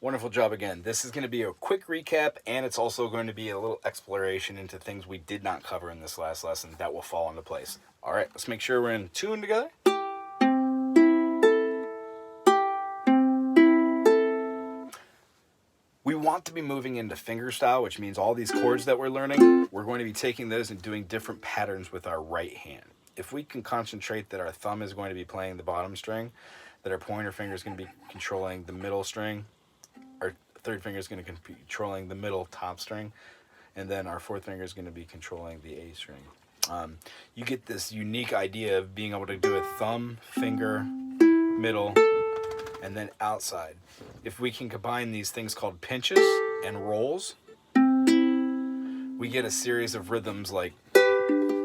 Wonderful job again. This is going to be a quick recap, and it's also going to be a little exploration into things we did not cover in this last lesson that will fall into place. All right, let's make sure we're in tune together. We want to be moving into fingerstyle, which means all these chords that we're learning, we're going to be taking those and doing different patterns with our right hand. If we can concentrate that our thumb is going to be playing the bottom string, that our pointer finger is going to be controlling the middle string, our third finger is going to be controlling the middle top string, and then our fourth finger is going to be controlling the A string. You get this unique idea of being able to do a thumb, finger, middle, and then outside. If we can combine these things called pinches and rolls, we get a series of rhythms like I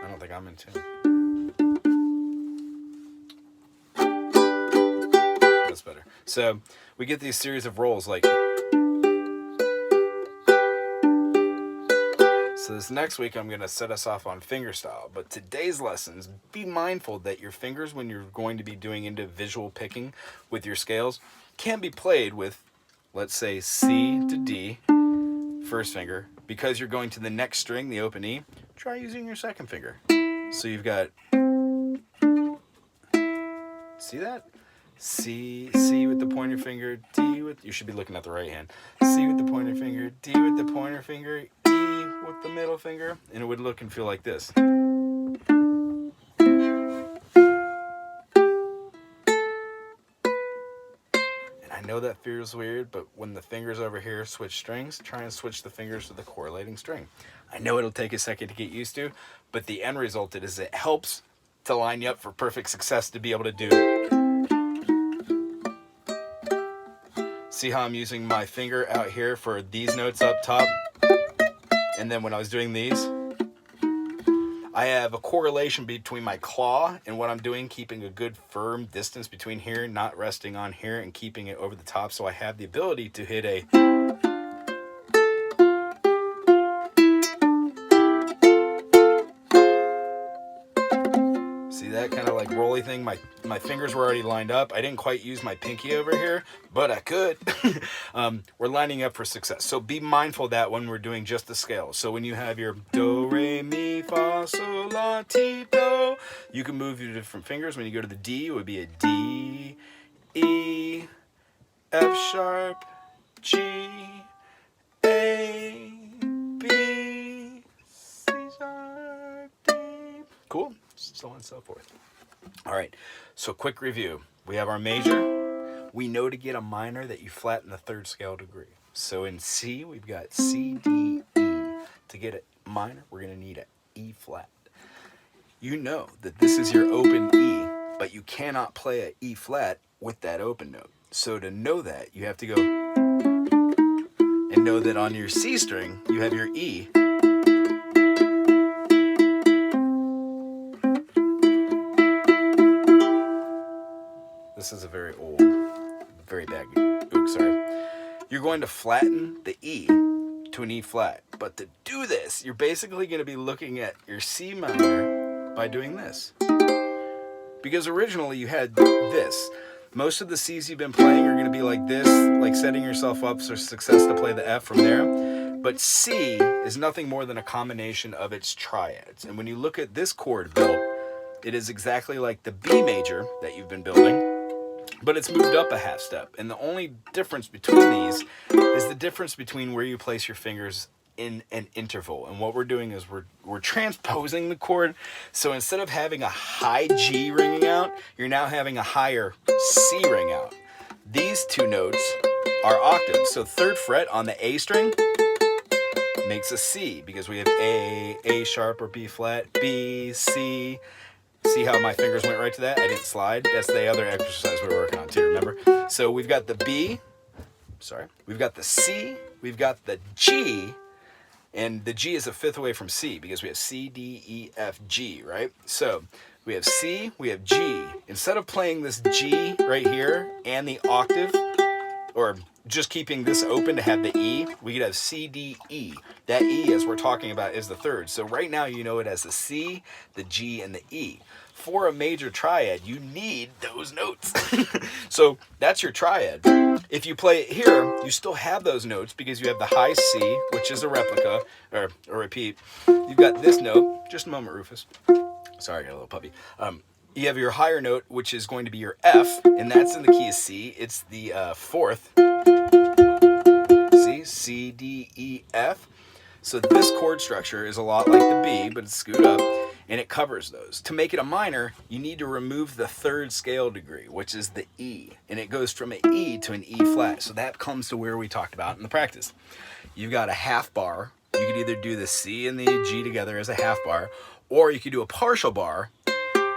don't think I'm in tune. That's better. So we get these series of rolls like. So this next week I'm going to set us off on fingerstyle, but today's lessons, be mindful that your fingers, when you're going to be doing individual picking with your scales, can be played with, let's say, C to D, first finger. Because you're going to the next string, the open E, try using your second finger. So you've got, see that? C with the pointer finger, D with, you should be looking at the right hand, C with the pointer finger, D with the pointer finger, E with the middle finger, and it would look and feel like this. And I know that feels weird, but when the fingers over here switch strings, try and switch the fingers to the correlating string. I know it'll take a second to get used to, but the end result is it helps to line you up for perfect success to be able to do. See how I'm using my finger out here for these notes up top? And then when I was doing these, I have a correlation between my claw and what I'm doing, keeping a good firm distance between here, not resting on here and keeping it over the top. So I have the ability to hit a. See that kind of like rolly thing? My fingers were already lined up. I didn't quite use my pinky over here, but I could. We're lining up for success. So be mindful of that when we're doing just the scale. So when you have your do, re, mi, fa, sol, la, ti, do, you can move your different fingers. When you go to the D, it would be a D, E, F sharp, G, A, B, C sharp, D. Cool? So on and so forth. All right, so quick review. We have our major. We know to get a minor that you flatten the third scale degree. So in C, we've got C, D, E. To get a minor, we're going to need an E flat. You know that this is your open E, but you cannot play an E flat with that open note. So to know that, you have to go and know that on your C string, you have your E. This is a very old, very bad, oops, sorry. You're going to flatten the E to an E flat. But to do this, you're basically going to be looking at your C minor by doing this. Because originally you had this. Most of the C's you've been playing are going to be like this, like setting yourself up for success to play the F from there. But C is nothing more than a combination of its triads. And when you look at this chord built, it is exactly like the B major that you've been building, but it's moved up a half step. And the only difference between these is the difference between where you place your fingers in an interval. And what we're doing is we're transposing the chord. So instead of having a high G ringing out, you're now having a higher C ring out. These two notes are octaves. So third fret on the A string makes a C because we have A sharp or B flat, B, C. See how my fingers went right to that? I didn't slide. That's the other exercise we were working on too, remember? So we've got the B, we've got the C, we've got the G, and the G is a fifth away from C because we have C, D, E, F, G, right? So we have C, we have G. Instead of playing this G right here and the octave, or just keeping this open to have the E, we could have C, D, E. That E, as we're talking about, is the third. So right now you know it as the C, the G, and the E. For a major triad, you need those notes. So that's your triad. If you play it here, you still have those notes because you have the high C, which is a replica, or a repeat. You've got this note. Just a moment, Rufus. Sorry, I got a little puppy. You have your higher note, which is going to be your F, and that's in the key of C. It's the fourth. See? C, D, E, F. So this chord structure is a lot like the B, but it's screwed up, and it covers those. To make it a minor, you need to remove the third scale degree, which is the E, and it goes from an E to an E flat. So that comes to where we talked about in the practice. You've got a half bar. You could either do the C and the G together as a half bar, or you could do a partial bar,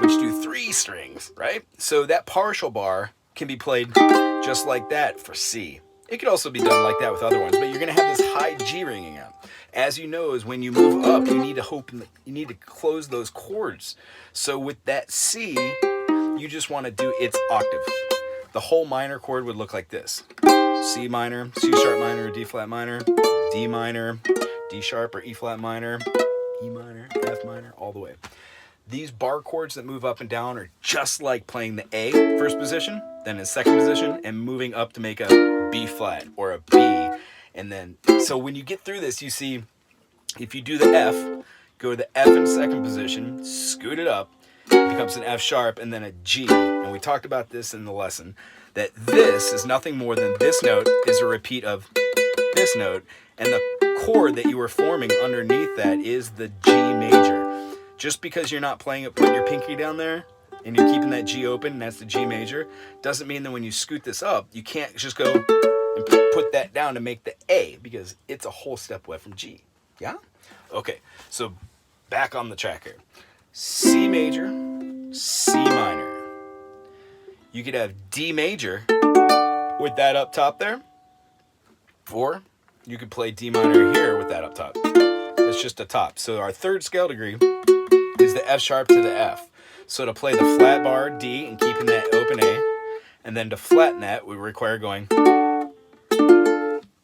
which do 3 strings, right? So that partial bar can be played just like that for C. It could also be done like that with other ones, but you're gonna have this high G ringing out. As you know, is when you move up, you need to close those chords. So with that C, you just want to do its octave. The whole minor chord would look like this: C minor, C sharp minor, D flat minor, D minor, D sharp or E flat minor, E minor, F minor, all the way. These bar chords that move up and down are just like playing the A first position, then in second position, and moving up to make a B flat or a B. And then, so when you get through this, you see, if you do the F, go to the F in second position, scoot it up, it becomes an F sharp, and then a G. And we talked about this in the lesson, that this is nothing more than this note is a repeat of this note, and the chord that you were forming underneath that is the G major. Just because you're not playing it, putting your pinky down there, and you're keeping that G open, and that's the G major, doesn't mean that when you scoot this up, you can't just go and put that down to make the A, because it's a whole step away from G. Yeah? Okay, so back on the track here. C major, C minor. You could have D major with that up top there, or you could play D minor here with that up top. That's just a top. So our third scale degree is the F sharp to the F. So to play the flat bar D and keeping that open A, and then to flatten that, we require going,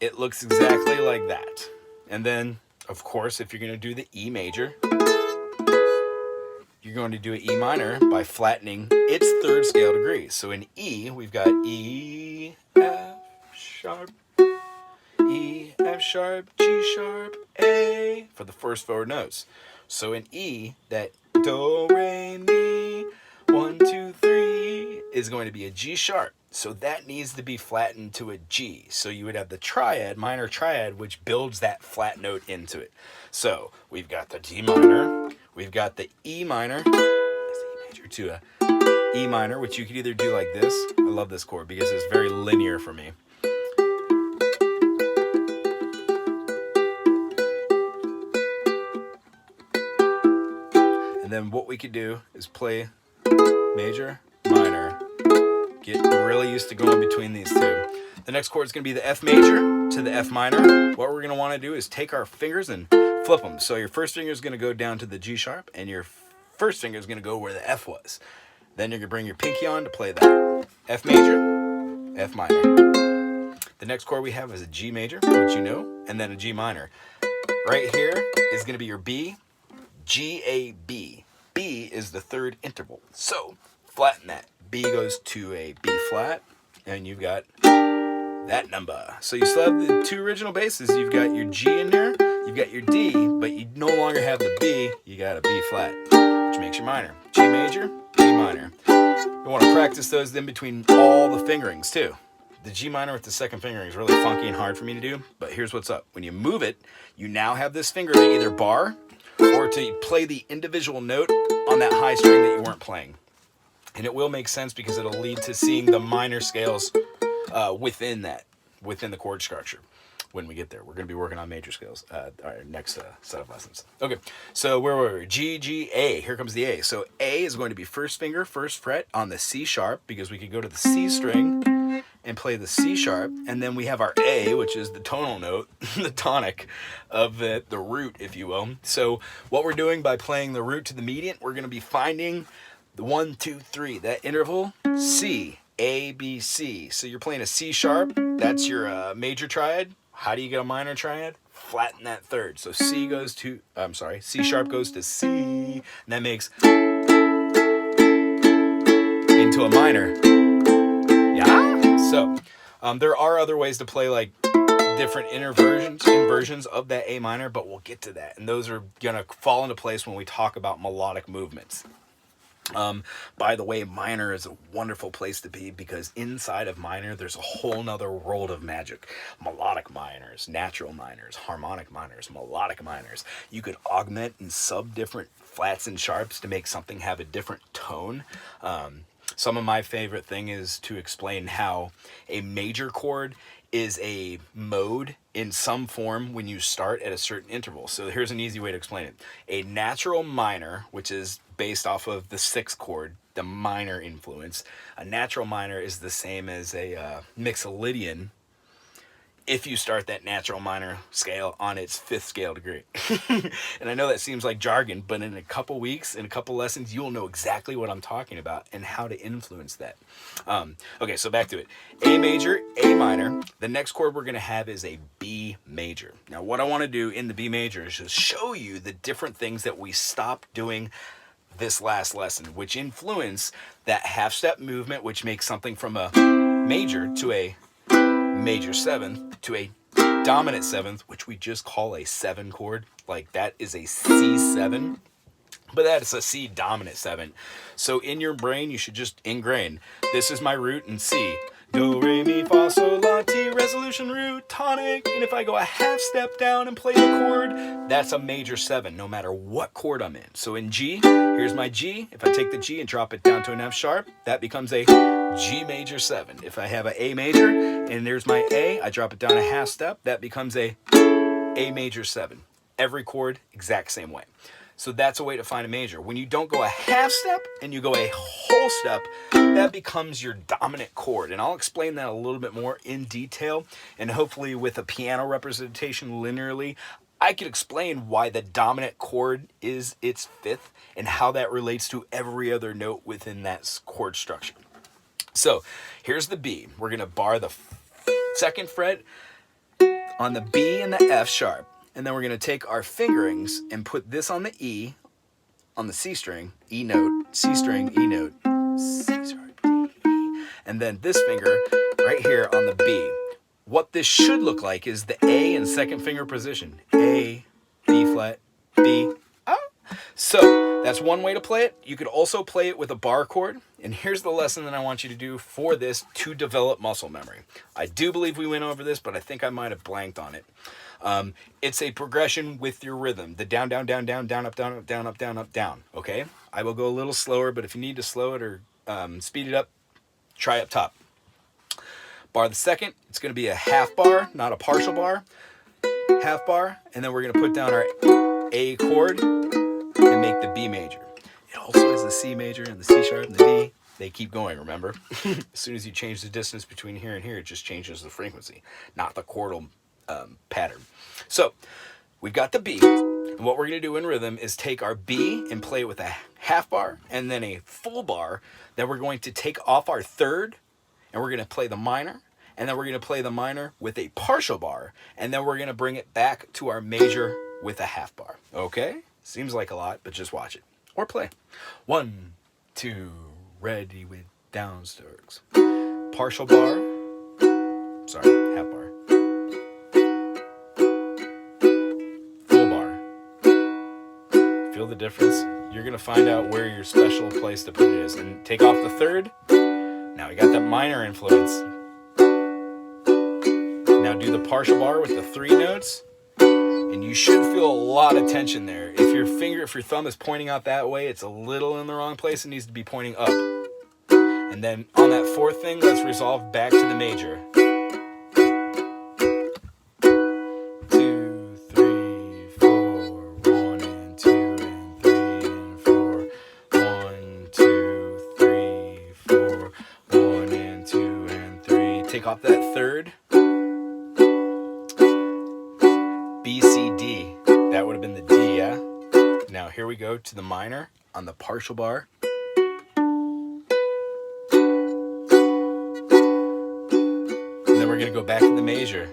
it looks exactly like that. And then, of course, if you're going to do the E major, you're going to do an E minor by flattening its third scale degree. So in E, we've got E, F sharp, E, F sharp, G sharp, A for the first 4 notes. So in E, that do, re, mi, 1, 2, 3 is going to be a G sharp. So that needs to be flattened to a G. So you would have the triad, minor triad, which builds that flat note into it. So we've got the D minor, we've got the E minor, that's the E major to a E minor, which you could either do like this. I love this chord because it's very linear for me. And then what we could do is play major, minor, get really used to going between these two. The next chord is going to be the F major to the F minor. What we're going to want to do is take our fingers and flip them. So your first finger is going to go down to the G sharp, and your first finger is going to go where the F was. Then you're going to bring your pinky on to play that. F major, F minor. The next chord we have is a G major, which you know, and then a G minor. Right here is going to be your B, G, A, B. B is the third interval. So flatten that. B goes to a B flat, and you've got that number. So you still have the 2 original basses. You've got your G in there, you've got your D, but you no longer have the B, you got a B flat, which makes your minor. G major, B minor. You want to practice those in between all the fingerings too. The G minor with the second fingering is really funky and hard for me to do, but here's what's up. When you move it, you now have this finger to either bar or to play the individual note on that high string that you weren't playing. And it will make sense because it'll lead to seeing the minor scales within the chord structure when we get there. We're going to be working on major scales our next set of lessons. Okay, so where were we? G, G, A. Here comes the A. So A is going to be first finger, first fret on the C sharp, because we could go to the C string and play the C sharp, and then we have our A, which is the tonal note, the tonic of the root, if you will. So what we're doing by playing the root to the median, we're going to be finding the 1, 2, 3, that interval, C, A, B, C. So you're playing a C sharp, That's your major triad. How do you get a minor triad? Flatten that third. So C sharp goes to C, and that makes into a minor. Yeah. So there are other ways to play like different inversions of that A minor, but we'll get to that. And those are going to fall into place when we talk about melodic movements. By the way, minor is a wonderful place to be because inside of minor, there's a whole nother world of magic. Melodic minors, natural minors, harmonic minors, melodic minors. You could augment and sub different flats and sharps to make something have a different tone. Some of my favorite thing is to explain how a major chord is a mode in some form when you start at a certain interval. So here's an easy way to explain it. A natural minor, which is based off of the sixth chord, the minor influence, a natural minor is the same as a mixolydian if you start that natural minor scale on its fifth scale degree. And I know that seems like jargon, but in a couple weeks, in a couple lessons, you'll know exactly what I'm talking about and how to influence that. Okay, so back to it. A major, A minor. The next chord we're going to have is a B major. Now, what I want to do in the B major is just show you the different things that we stopped doing this last lesson, which influence that half-step movement, which makes something from a major to a major seventh to a dominant seventh, which we just call a 7 chord. Like that is a C7, but that is a C dominant 7. So in your brain, you should just ingrain, this is my root in C. Do, re, mi, fa, sol, la, ti, resolution, root, tonic. And if I go a half step down and play the chord, that's a major 7, no matter what chord I'm in. So in G, here's my G. If I take the G and drop it down to an F sharp, that becomes a G major 7. If I have an A major, and there's my A, I drop it down a half step, that becomes a major 7. Every chord, exact same way. So that's a way to find a major. When you don't go a half step and you go a whole step, that becomes your dominant chord. And I'll explain that a little bit more in detail. And hopefully with a piano representation linearly, I could explain why the dominant chord is its fifth and how that relates to every other note within that chord structure. So here's the B. We're going to bar the second fret on the B and the F sharp. And then we're going to take our fingerings and put this on the E, on the C string, E note, C string, E note, C sharp, D, E. And then this finger right here on the B. What this should look like is the A and second finger position. A, B flat, B, ah. So that's one way to play it. You could also play it with a bar chord. And here's the lesson that I want you to do for this to develop muscle memory. I do believe we went over this, but I think I might have blanked on it. It's a progression with your rhythm. The down, down, down, down, down, up, down, up, down, up, down, up, down. Okay? I will go a little slower, but if you need to slow it or speed it up, try up top. Bar the second, it's going to be a half bar, not a partial bar. Half bar, and then we're going to put down our A chord and make the B major. It also has the C major and the C sharp and the D. They keep going, remember? As soon as you change the distance between here and here, it just changes the frequency, not the chordal pattern. So we've got the B, and what we're going to do in rhythm is take our B and play it with a half bar and then a full bar. Then we're going to take off our third and we're going to play the minor, and then we're going to play the minor with a partial bar, and then we're going to bring it back to our major with a half bar. Okay? Seems like a lot, but just watch it or play. 1, 2, ready with down strokes. Partial bar. Sorry, half bar. Feel the difference? You're going to find out where your special place to put it is. And take off the third. Now we got that minor influence. Now do the partial bar with the 3 notes. And you should feel a lot of tension there. If your thumb is pointing out that way, it's a little in the wrong place. It needs to be pointing up. And then on that fourth thing, let's resolve back to the major. 2, 3, 4, 1 and 2 and 3 and 4. 1, 2, 3, 4, 1 and 2 and 3. Take off that third. B, C, D. That would have been the D, yeah? Now here we go to the minor on the partial bar. And then we're we're going to go back to the major.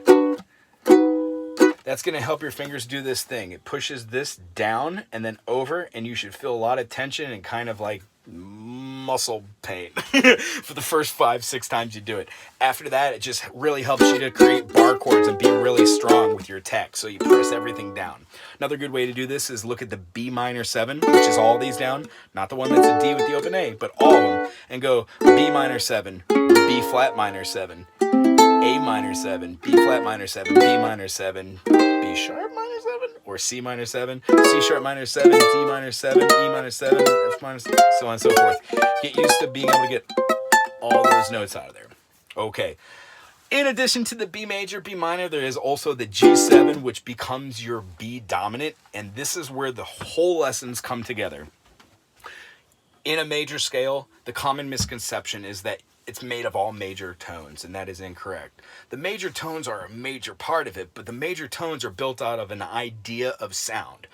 That's going to help your fingers do this thing. It pushes this down and then over, and you should feel a lot of tension and kind of like muscle pain for the first 5-6 times you do it. After that, it just really helps you to create bar chords and be really strong with your attack. So you press everything down. Another good way to do this is look at the B minor 7, which is all these down, not the one that's a D with the open A, but all of them, and go B minor 7, B flat minor 7, A minor 7, B flat minor 7, B minor 7, B sharp minor 7, or C minor 7, C sharp minor 7, D minor 7, E minor 7, F minor 7, so on and so forth. Get used to being able to get all those notes out of there. Okay. In addition to the B major, B minor, there is also the G7, which becomes your B dominant, and this is where the whole lessons come together. In a major scale, the common misconception is that it's made of all major tones, and that is incorrect. The major tones are a major part of it, but the major tones are built out of an idea of sound.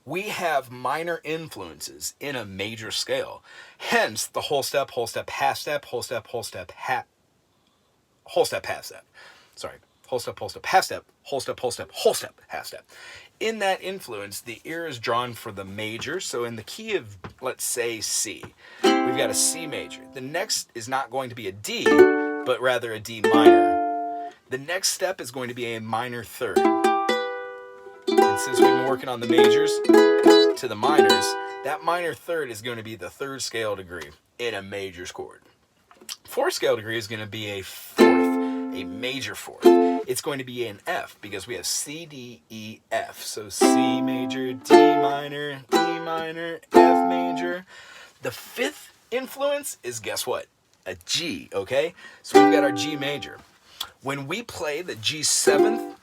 We have minor influences in a major scale. Hence, the whole step, half step, whole step, half step. Sorry, whole step, half step, whole step, half step. In that influence, the ear is drawn for the major. So in the key of, let's say, C, we've got a C major. The next is not going to be a D, but rather a D minor. The next step is going to be a minor third. And since we've been working on the majors to the minors, that minor third is going to be the third scale degree in a major chord. Fourth scale degree is going to be a fourth, a major fourth. It's going to be an F because we have C, D, E, F. So C major, D minor, E minor, F major. The fifth influence is, guess what? A G, okay? So we've got our G major. When we play the G7th,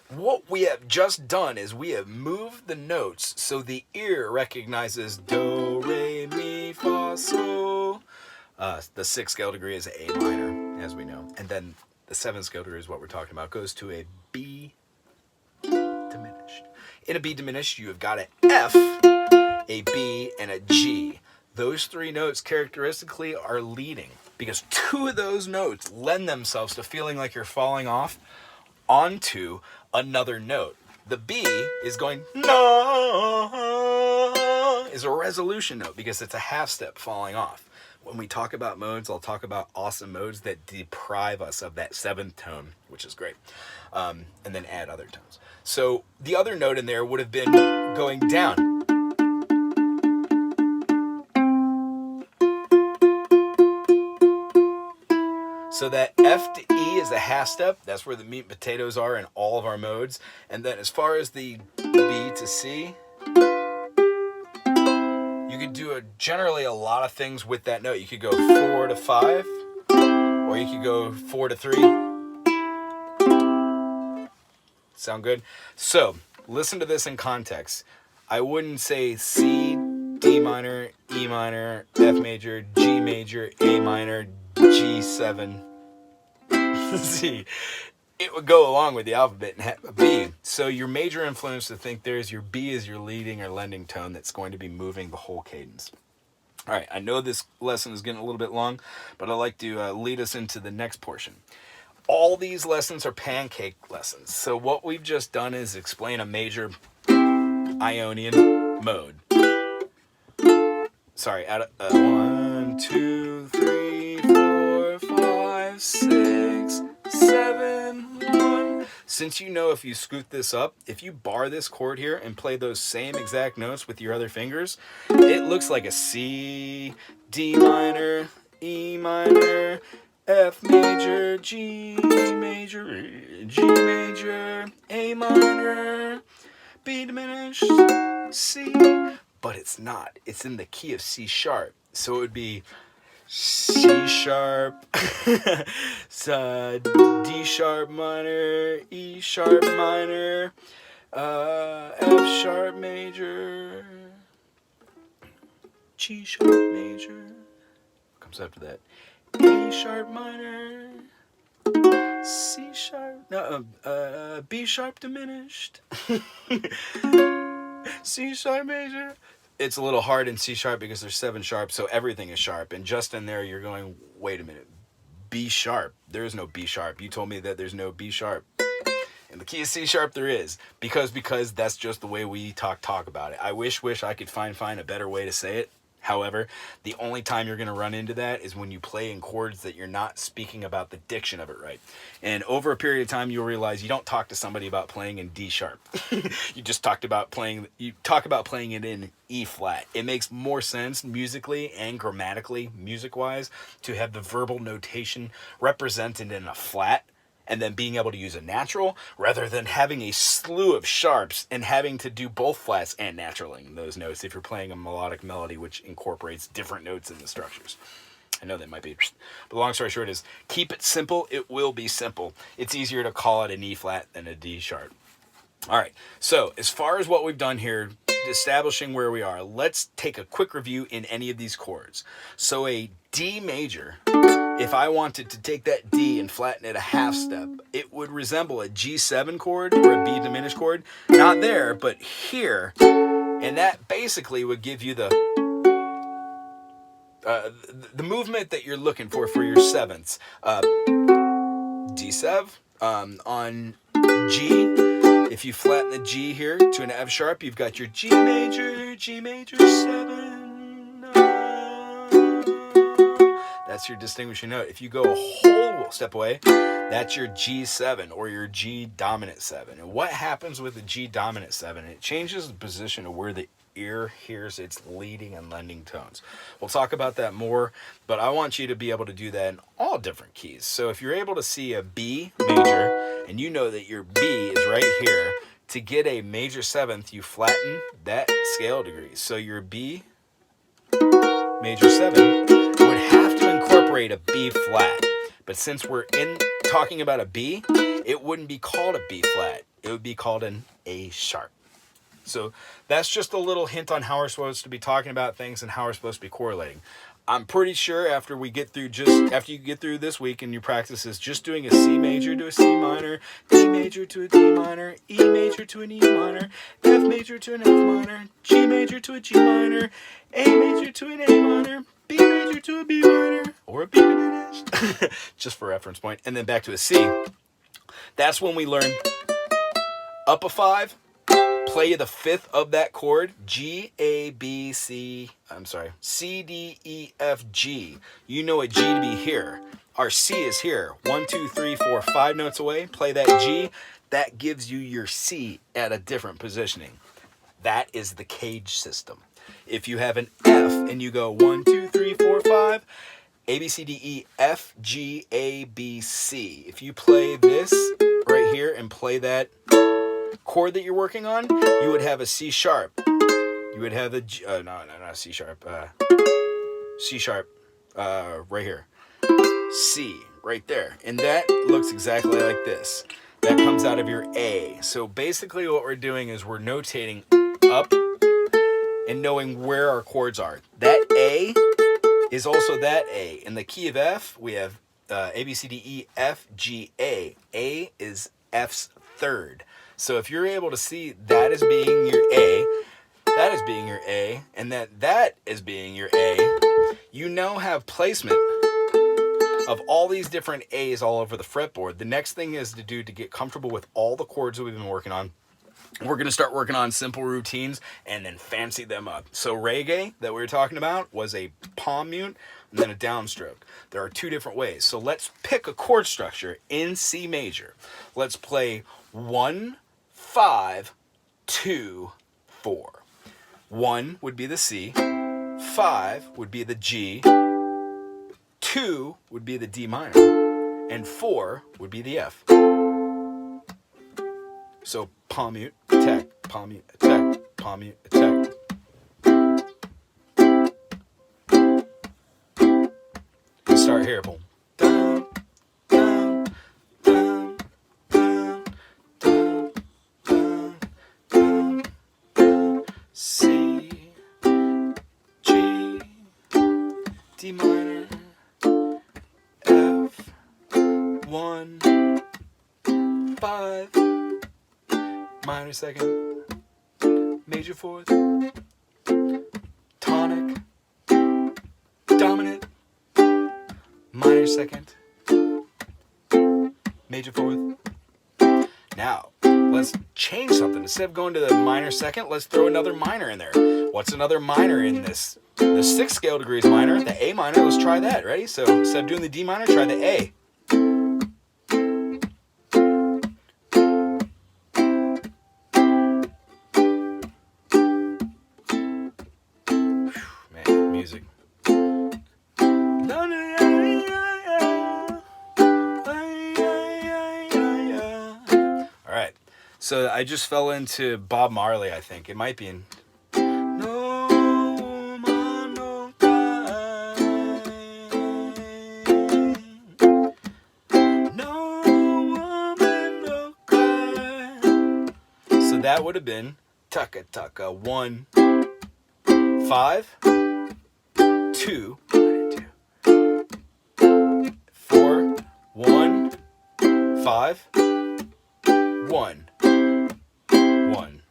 what we have just done is we have moved the notes so the ear recognizes do, re, mi, fa, sol. The sixth scale degree is A minor, as we know. And then the seventh scale degree is what we're talking about. Goes to a B diminished. In a B diminished, you have got an F, a B, and a G. Those three notes characteristically are leading because two of those notes lend themselves to feeling like you're falling off onto another note. The B is going, no, is a resolution note because it's a half step falling off. When we talk about modes, I'll talk about awesome modes that deprive us of that seventh tone, which is great, and then add other tones. So the other note in there would have been going down. So that F to E is a half step. That's where the meat and potatoes are in all of our modes. And then as far as the B to C, you could do generally a lot of things with that note. You could go 4 to 5, or you could go 4 to 3. Sound good? So listen to this in context. I wouldn't say C, D minor, E minor, F major, G major, A minor, G7, Z. It would go along with the alphabet and have a B. So your major influence to think there's your B is your leading or lending tone that's going to be moving the whole cadence. All right, I know this lesson is getting a little bit long, but I'd like to lead us into the next portion. All these lessons are pancake lessons. So what we've just done is explain a major Ionian mode. Sorry, 1, 2, 3, 4, 5, 6, 7, 1. Since you know if you scoot this up, if you bar this chord here and play those same exact notes with your other fingers, it looks like a C, D minor, E minor, F major, G major, G major, A minor, B diminished, C. But it's not. It's in the key of C sharp. So it would be C sharp, D sharp minor, E sharp minor, F sharp major, G sharp major. What comes after that? A sharp minor, C sharp, no, B sharp diminished, C sharp major. It's a little hard in C sharp because there's 7 sharps, so everything is sharp. And just in there, you're going, wait a minute, B sharp. There is no B sharp. You told me that there's no B sharp. In the key of C sharp there is, because that's just the way we talk about it. I wish I could find a better way to say it. However, the only time you're going to run into that is when you play in chords that you're not speaking about the diction of it right. And over a period of time, you'll realize you don't talk to somebody about playing in D sharp. You talk about playing it in E flat. It makes more sense musically and grammatically, music-wise, to have the verbal notation represented in a flat, and then being able to use a natural, rather than having a slew of sharps and having to do both flats and naturaling those notes if you're playing a melodic melody which incorporates different notes in the structures. I know that might be, but the long story short is, keep it simple, it will be simple. It's easier to call it an E flat than a D sharp. All right, so as far as what we've done here, establishing where we are, let's take a quick review in any of these chords. So a D major, if I wanted to take that D and flatten it a half step, it would resemble a G7 chord or a B diminished chord. Not there, but here. And that basically would give you the movement that you're looking for your sevenths. D7 on G. If you flatten the G here to an F sharp, you've got your G major 7. That's your distinguishing note. If you go a whole step away, that's your G7 or your G dominant 7. And what happens with the G dominant 7? It changes the position of where the ear hears its leading and lending tones. We'll talk about that more, but I want you to be able to do that in all different keys. So if you're able to see a B major and you know that your B is right here, to get a major 7th, you flatten that scale degree. So your B major 7 would have to incorporate a B flat. But since we're talking about a B, it wouldn't be called a B flat. It would be called an A sharp. So that's just a little hint on how we're supposed to be talking about things and how we're supposed to be correlating. I'm pretty sure after you get through this week and your practices, just doing a C major to a C minor, D major to a D minor, E major to an E minor, F major to an F minor, G major to a G minor, A major to an A minor, B major to a B minor, or a B diminished, just for reference point, and then back to a C. That's when we learn up a 5, play the 5th of that chord, C, D, E, F, G. You know a G to be here. Our C is here. 1, 2, 3, 4, 5 notes away. Play that G. That gives you your C at a different positioning. That is the cage system. If you have an F and you go 1, 2, 3, 4, 5, A, B, C, D, E, F, G, A, B, C. If you play this right here and play that chord that you're working on, you would have a C sharp. You would have a not C sharp. C sharp right here. C right there. And that looks exactly like this. That comes out of your A. So basically what we're doing is we're notating up and knowing where our chords are. That A is also that A. In the key of F, we have A, B, C, D, E, F, G, A. A is F's 3rd. So if you're able to see that as being your A, that as being your A, and that as being your A, you now have placement of all these different A's all over the fretboard. The next thing is to get comfortable with all the chords that we've been working on. We're going to start working on simple routines and then fancy them up. So reggae that we were talking about was a palm mute and then a downstroke. There are 2 different ways. So let's pick a chord structure in C major. Let's play 1, 5, 2, 4. 1 would be the C, 5 would be the G, 2 would be the D minor, and 4 would be the F. So palm mute, attack, palm mute, attack, palm mute, attack. Let's start here, boom. Down, down, down, down, down, down, down, down. C, G, D minor, F, 1, 5, minor 2nd, major 4th, tonic, dominant, minor 2nd, major fourth. Now, let's change something. Instead of going to the minor second, let's throw another minor in there. What's another minor in this? The 6 scale degrees minor, the A minor. Let's try that. Ready? So instead of doing the D minor, try the A. Man, music. All right. So I just fell into Bob Marley, I think. It might be in... No woman, no cry. No woman, no cry. So that would have been tucka tucka 1, 5, 2, 4, 1, 5, 1, 1.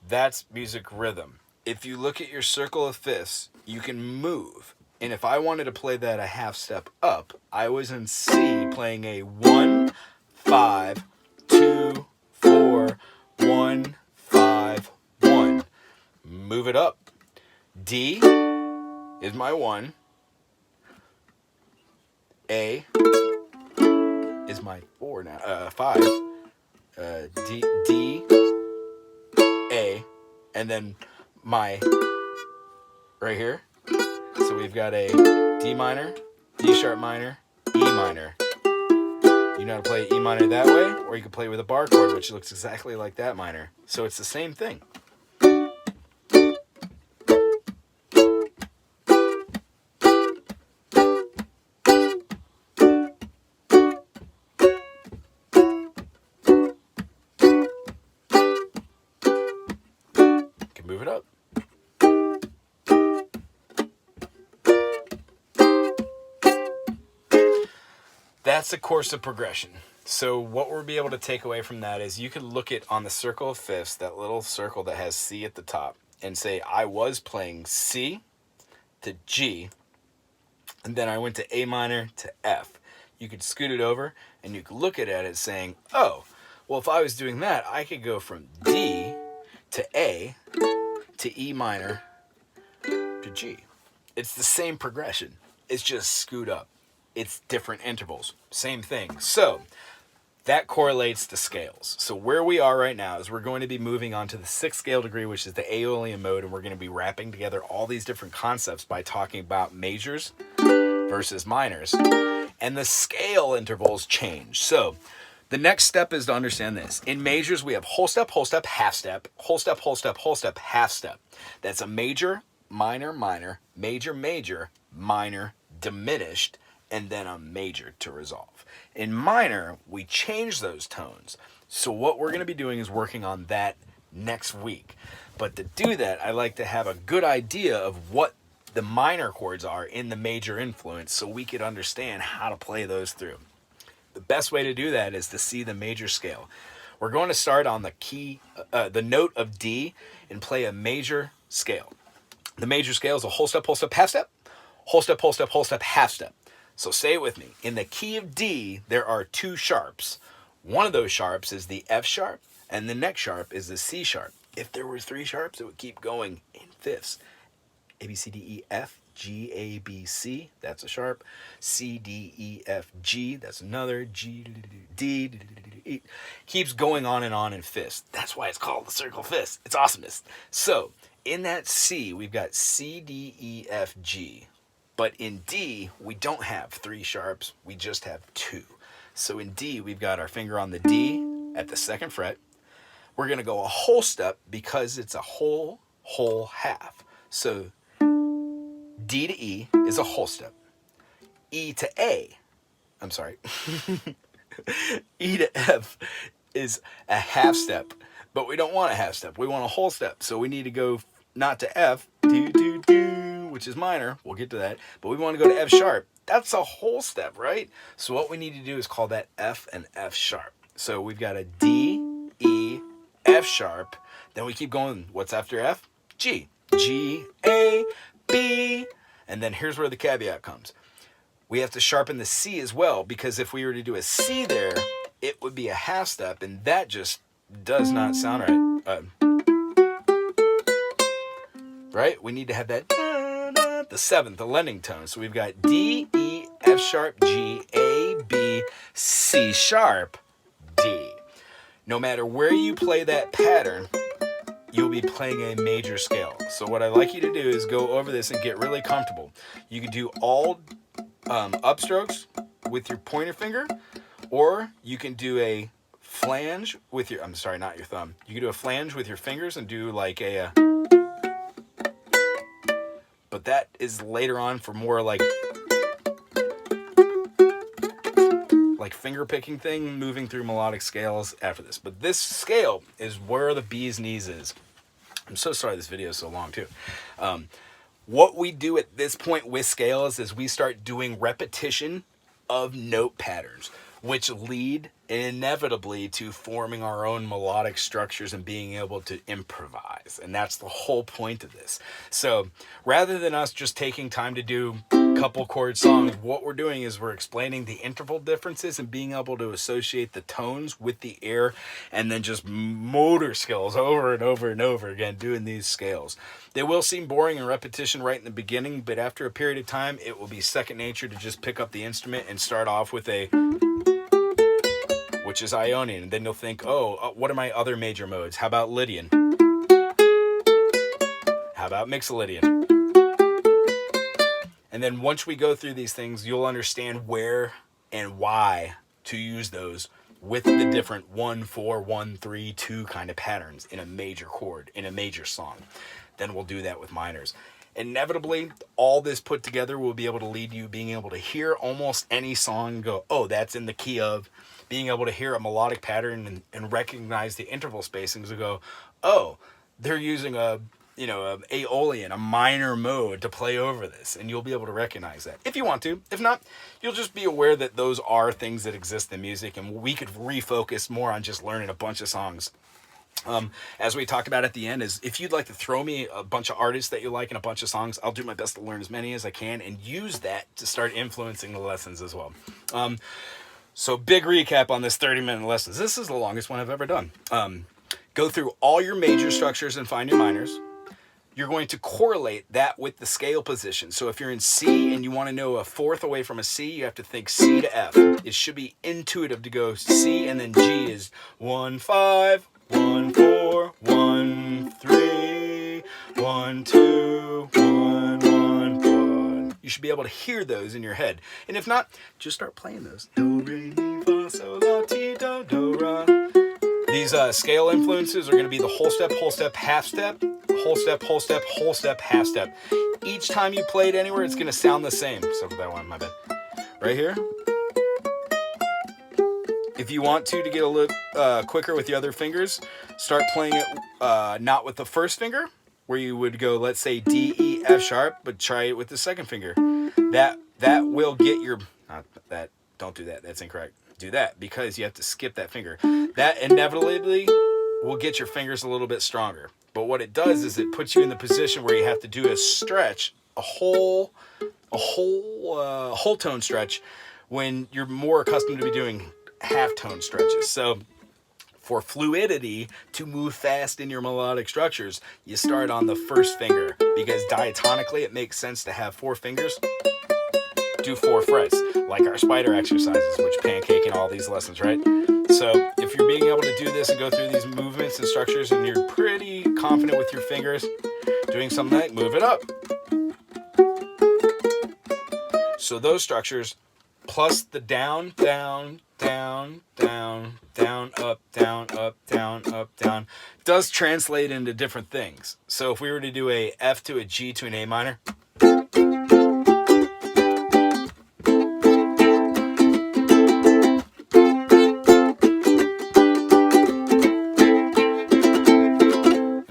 That's music rhythm. If you look at your circle of fifths, you can move. And if I wanted to play that a half step up, I was in C playing a 1, 5, 2, 4, 1, 5, 1. Move it up. D is my 1. A is my 4 now. 5. D, A, and then my right here. So we've got a D minor, D sharp minor, E minor. You know how to play E minor that way, or you can play with a bar chord, which looks exactly like that minor. So it's the same thing. Move it up. That's a course of progression. So what we'll be able to take away from that is you could look at on the circle of fifths, that little circle that has C at the top, and say I was playing C to G, and then I went to A minor to F. You could scoot it over and you could look at it saying, oh, well, if I was doing that, I could go from D to A to E minor to G. It's the same progression. It's just scoot up. It's different intervals. Same thing. So that correlates to scales. So where we are right now is we're going to be moving on to the 6th scale degree, which is the Aeolian mode, and we're going to be wrapping together all these different concepts by talking about majors versus minors. And the scale intervals change. So the next step is to understand this. In majors, we have whole step, half step, whole step, whole step, whole step, half step. That's a major, minor, minor, major, major, minor, diminished, and then a major to resolve. In minor, we change those tones. So what we're going to be doing is working on that next week. But to do that, I like to have a good idea of what the minor chords are in the major influence so we could understand how to play those through. The best way to do that is to see the major scale. We're going to start on the key, the note of D, and play a major scale. The major scale is a whole step, half step, whole step, half step. So say it with me. In the key of D, there are 2 sharps. One of those sharps is the F sharp, and the next sharp is the C sharp. If there were 3 sharps, it would keep going in fifths. A, B, C, D, E, F, G, A, B, C, that's a sharp. C, D, E, F, G, that's another. G, D, E. Keeps going on in fifths. That's why it's called the circle fifths. It's awesomeness. So in that C, we've got C, D, E, F, G. But in D, we don't have 3 sharps. We just have 2. So in D, we've got our finger on the D at the 2nd fret. We're going to go a whole step because it's a whole half. So D to E is a whole step. E to A, I'm sorry. E to F is a half step. But we don't want a half step. We want a whole step. So we need to go not to F, which is minor. We'll get to that. But we want to go to F sharp. That's a whole step, right? So what we need to do is call that F and F sharp. So we've got a D, E, F sharp. Then we keep going. What's after F? G. G, A, B. And then here's where the caveat comes. we have to sharpen the C as well, because if we were to do a C there, it would be a half step, and that just does not sound right. Right? We need to have that the seventh, the lending tone. So we've got D, E, F sharp, G, A, B, C sharp, D. No matter where you play that pattern, you'll be playing a major scale. So what I'd like you to do is go over this and get really comfortable. You can do all upstrokes with your pointer finger, or you can do a flange with your, I'm sorry, not your thumb. You can do a flange with your fingers and do like a but that is later on for more like finger picking thing, moving through melodic scales after this. But this scale is where the bee's knees is. I'm so sorry this video is so long too. What we do at this point with scales is we start doing repetition of note patterns, which lead inevitably to forming our own melodic structures and being able to improvise. And that's the whole point of this. So rather than us just taking time to do a couple chord songs, what we're doing is we're explaining the interval differences and being able to associate the tones with the air, and then just motor skills over and over and over again doing these scales. They will seem boring and repetition right in the beginning, but after a period of time, it will be second nature to just pick up the instrument and start off with a, which is Ionian, and then you'll think, oh, what are my other major modes? How about Lydian? How about Mixolydian? And then once we go through these things, you'll understand where and why to use those with the different 1-4, 1-3, 2 kind of patterns in a major chord, in a major song. Then we'll do that with minors. Inevitably, all this put together will be able to lead you being able to hear almost any song and go, oh, that's in the key of, being able to hear a melodic pattern and recognize the interval spacings and go, oh, they're using a Aeolian, a minor mode to play over this, and you'll be able to recognize that if you want to. If not, you'll just be aware that those are things that exist in music, and we could refocus more on just learning a bunch of songs. As we talked about at the end, is if you'd like to throw me a bunch of artists that you like and a bunch of songs, I'll do my best to learn as many as I can and use that to start influencing the lessons as well. So big recap on this 30-minute lessons. This is the longest one I've ever done. Go through all your major structures and find your minors. You're going to correlate that with the scale position. So if you're in C and you want to know a fourth away from a C, you have to think C to F. It should be intuitive to go C, and then G is 1-5, 1-4, 1-3, 1-2, 1-1-1. You should be able to hear those in your head. And if not, just start playing those. Do, re, mi, fa, sol, la, ti, do, do, ra. These scale influences are going to be the whole step, half step, whole step, whole step, whole step, half step. Each time you play it anywhere, it's going to sound the same. So that one, my bad. Right here. If you want to get a little quicker with the other fingers, start playing it not with the first finger, where you would go, let's say D, E, F sharp, but try it with the second finger. That will get your, not that, don't do that, that's incorrect. Do that, because you have to skip that finger. That inevitably will get your fingers a little bit stronger. But what it does is it puts you in the position where you have to do a stretch, a whole tone stretch, when you're more accustomed to be doing half tone stretches. So for fluidity to move fast in your melodic structures, you start on the first finger, because diatonically it makes sense to have 4 fingers. Do 4 frets, like our spider exercises, which pancake in all these lessons, right? So if you're being able to do this and go through these movements and structures and you're pretty confident with your fingers doing something like move it up. So those structures plus the down, down, down, down, down, up, down, up, down, up, down does translate into different things. So if we were to do a F to a G to an A minor,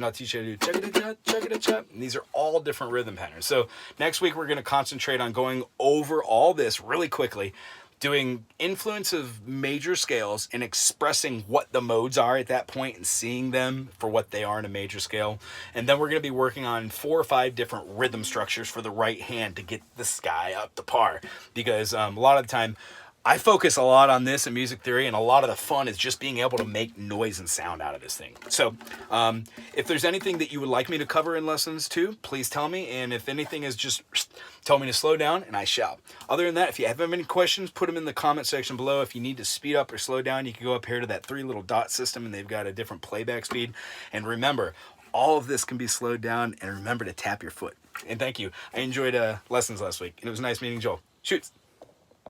I'll teach you to do chugga-da-cha, chugga-da-cha. And these are all different rhythm patterns. So next week we're going to concentrate on going over all this really quickly, doing influence of major scales and expressing what the modes are at that point and seeing them for what they are in a major scale. And then we're going to be working on 4 or 5 different rhythm structures for the right hand to get this guy up to par. Because a lot of the time, I focus a lot on this in music theory, and a lot of the fun is just being able to make noise and sound out of this thing. So if there's anything that you would like me to cover in lessons 2, please tell me. And if anything is just tell me to slow down, and I shall. Other than that, if you have any questions, put them in the comment section below. If you need to speed up or slow down, you can go up here to that 3 little dot system, and they've got a different playback speed. And remember, all of this can be slowed down, and remember to tap your foot. And thank you. I enjoyed lessons last week, and it was nice meeting Joel. Shoots.